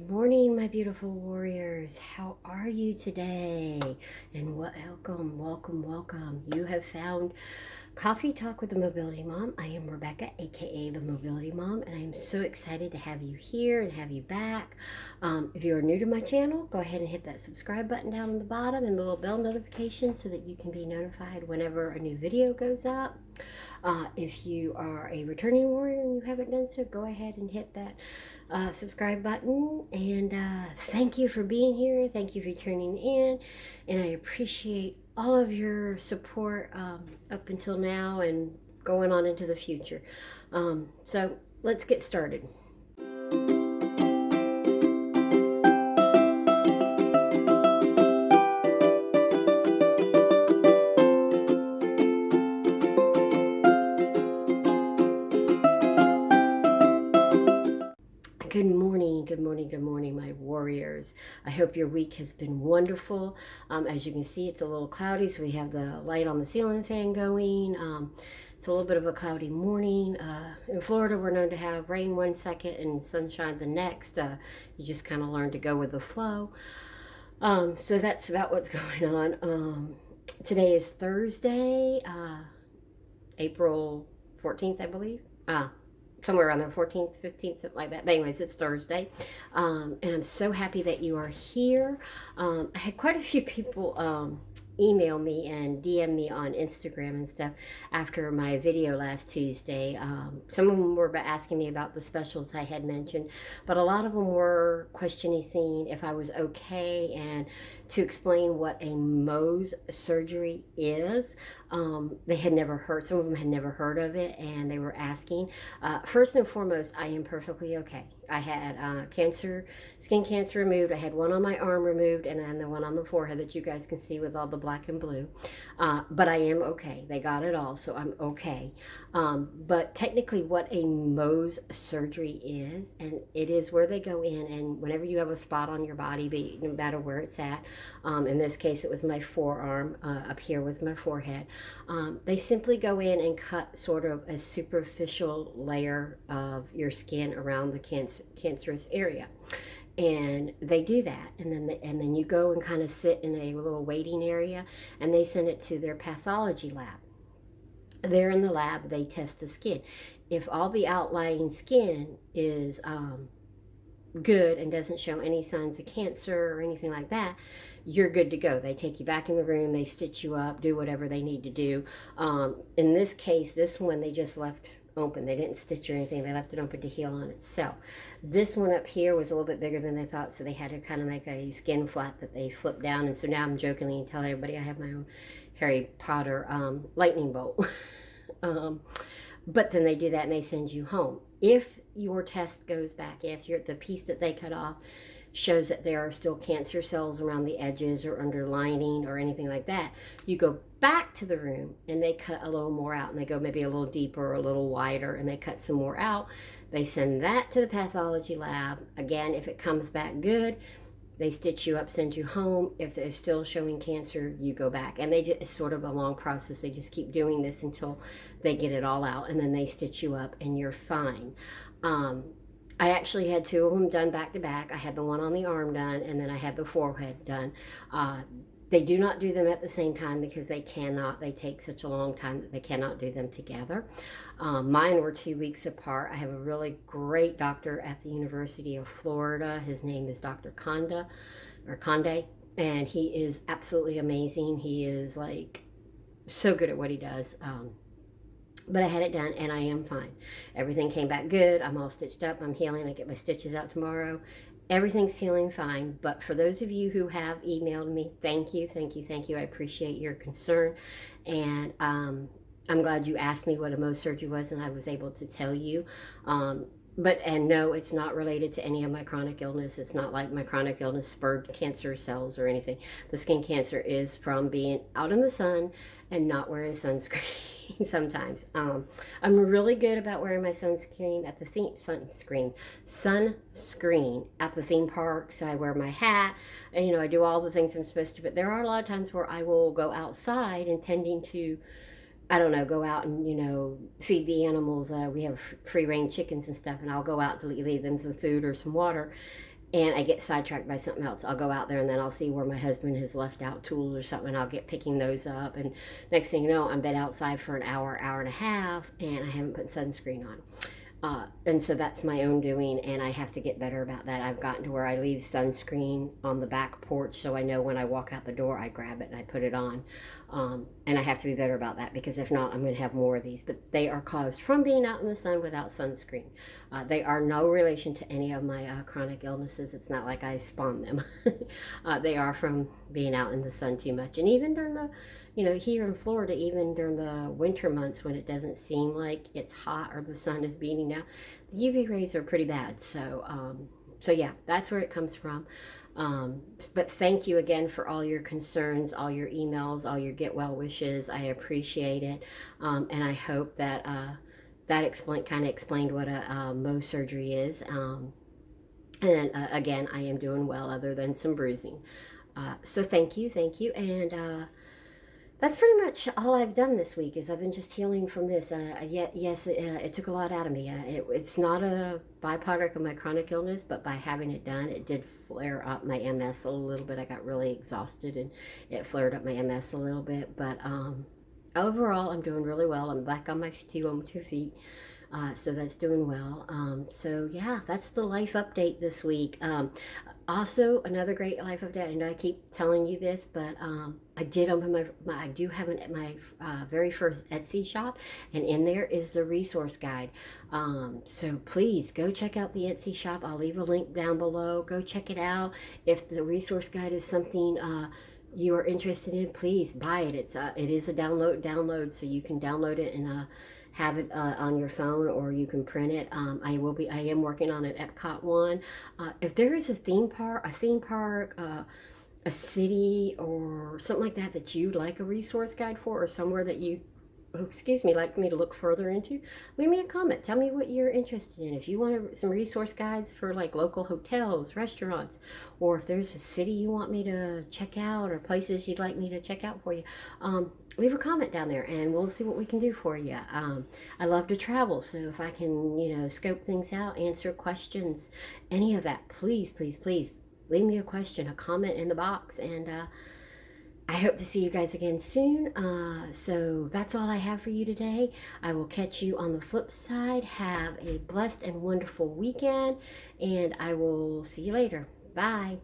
Good morning, my beautiful warriors. How are you today? And welcome. You have found Coffee Talk with the Mobility Mom. I am Rebecca, aka the Mobility Mom, and I am so excited to have you here and have you back. If you are new to my channel, go ahead and hit that subscribe button down on the bottom and the little bell notification so that you can be notified whenever a new video goes up. If you are a returning warrior and you haven't done so, go ahead and hit that subscribe button. And thank you for being here. Thank you for tuning in. And I appreciate all of your support up until now and going on into the future. So let's get started. Good morning, my warriors. I hope your week has been wonderful. As you can see, it's a little cloudy, so we have the light on the ceiling fan going. It's a little bit of a cloudy morning. In Florida, we're known to have rain one second and sunshine the next. You just kind of learn to go with the flow. So that's about what's going on. Today is Thursday, April 14th, I believe. Somewhere around there, 14th, 15th, something like that. But anyways, it's Thursday. And I'm so happy that you are here. I had quite a few people email me and DM me on Instagram and stuff after my video last Tuesday. Some of them were asking me about the specials I had mentioned, but a lot of them were questioning if I was okay and to explain what a Mohs surgery is. They had never heard, some of them had never heard of it, and they were asking. First and foremost, I am perfectly okay. I had skin cancer removed. I had one on my arm removed, and then the one on the forehead that you guys can see with all the black and blue. But I am okay. They got it all, so I'm okay. But technically what a Mohs surgery is, and it is where they go in, and whenever you have a spot on your body, no matter where it's at, in this case it was my forearm, up here was my forehead, they simply go in and cut sort of a superficial layer of your skin around the cancerous area. And they do that, and then you go and kind of sit in a little waiting area, and they send it to their pathology lab. There in the lab, they test the skin. If all the outlying skin is good and doesn't show any signs of cancer or anything like that, you're good to go. They take you back in the room, they stitch you up, do whatever they need to do. In this case, this one they just left open. They didn't stitch or anything. They left it open to heal on itself. This one up here was a little bit bigger than they thought, so they had to kind of make a skin flap that they flipped down. And so now I'm jokingly telling everybody I have my own Harry Potter lightning bolt. But then they do that and they send you home. If your test goes back, if the piece that they cut off shows that there are still cancer cells around the edges or underlining or anything like that, you go back to the room and they cut a little more out, and they go maybe a little deeper or a little wider, and they cut some more out. They send that to the pathology lab. Again, if it comes back good, they stitch you up, send you home. If they're still showing cancer, you go back. And it's sort of a long process. They just keep doing this until they get it all out, and then they stitch you up and you're fine. I actually had two of them done back to back. I had the one on the arm done, and then I had the forehead done. They do not do them at the same time because they cannot. They take such a long time that they cannot do them together. Mine were 2 weeks apart. I have a really great doctor at the University of Florida. His name is Dr. Conde, and he is absolutely amazing. He is like so good at what he does. But I had it done and I am fine. Everything came back good. I'm all stitched up. I'm healing. I get my stitches out tomorrow. Everything's healing fine. But for those of you who have emailed me, thank you. I appreciate your concern. And I'm glad you asked me what a Mohs surgery was, and I was able to tell you. And no, it's not related to any of my chronic illness. It's not like my chronic illness spurred cancer cells or anything. The skin cancer is from being out in the sun and not wearing sunscreen sometimes. I'm really good about wearing my sunscreen at the sunscreen at the theme park. So I wear my hat, and I do all the things I'm supposed to. But there are a lot of times where I will go outside intending to, I don't know, go out and, feed the animals. We have free range chickens and stuff, and I'll go out to leave them some food or some water. and I get sidetracked by something else. I'll go out there and then I'll see where my husband has left out tools or something, and I'll get picking those up. And next thing you know, I'm been outside for an hour, hour and a half, and I haven't put sunscreen on. And so that's my own doing, and I have to get better about that. I've gotten to where I leave sunscreen on the back porch, so I know when I walk out the door, I grab it and I put it on. And I have to be better about that, because if not, I'm going to have more of these. But they are caused from being out in the sun without sunscreen. They are no relation to any of my chronic illnesses. It's not like I spawned them. They are from being out in the sun too much. And even during the, here in Florida, even during the winter months when it doesn't seem like it's hot or the sun is beating down, the UV rays are pretty bad. So yeah, that's where it comes from. But thank you again for all your concerns, all your emails, all your get well wishes. I appreciate it. And I hope that that kind of explained what a Mohs surgery is. And again, I am doing well other than some bruising. So thank you. And that's pretty much all I've done this week. Is I've been just healing from this. Yes, it took a lot out of me. It's not a byproduct of my chronic illness, but by having it done, it did flare up my MS a little bit. I got really exhausted, and it flared up my MS a little bit. But overall, I'm doing really well. I'm back on my two feet. So that's doing well. So yeah, that's the life update this week. Also, another great life update. I know I keep telling you this, but I did open I do have my very first Etsy shop, and in there is the resource guide. So please go check out the Etsy shop. I'll leave a link down below. Go check it out. If the resource guide is something you are interested in, please buy it. It is a download, so you can download it and have it on your phone, or you can print it. I am working on an Epcot one. If there is a theme park, a city, or something like that you'd like a resource guide for, or somewhere that you like me to look further into, leave me a comment. Tell me what you're interested in. If you want some resource guides for like local hotels, restaurants, or if there's a city you want me to check out, or places you'd like me to check out for you, leave a comment down there and we'll see what we can do for you. I love to travel, so if I can, scope things out, answer questions, any of that, please leave me a question, a comment in the box, and I hope to see you guys again soon. So that's all I have for you today. I will catch you on the flip side. Have a blessed and wonderful weekend, and I will see you later. Bye.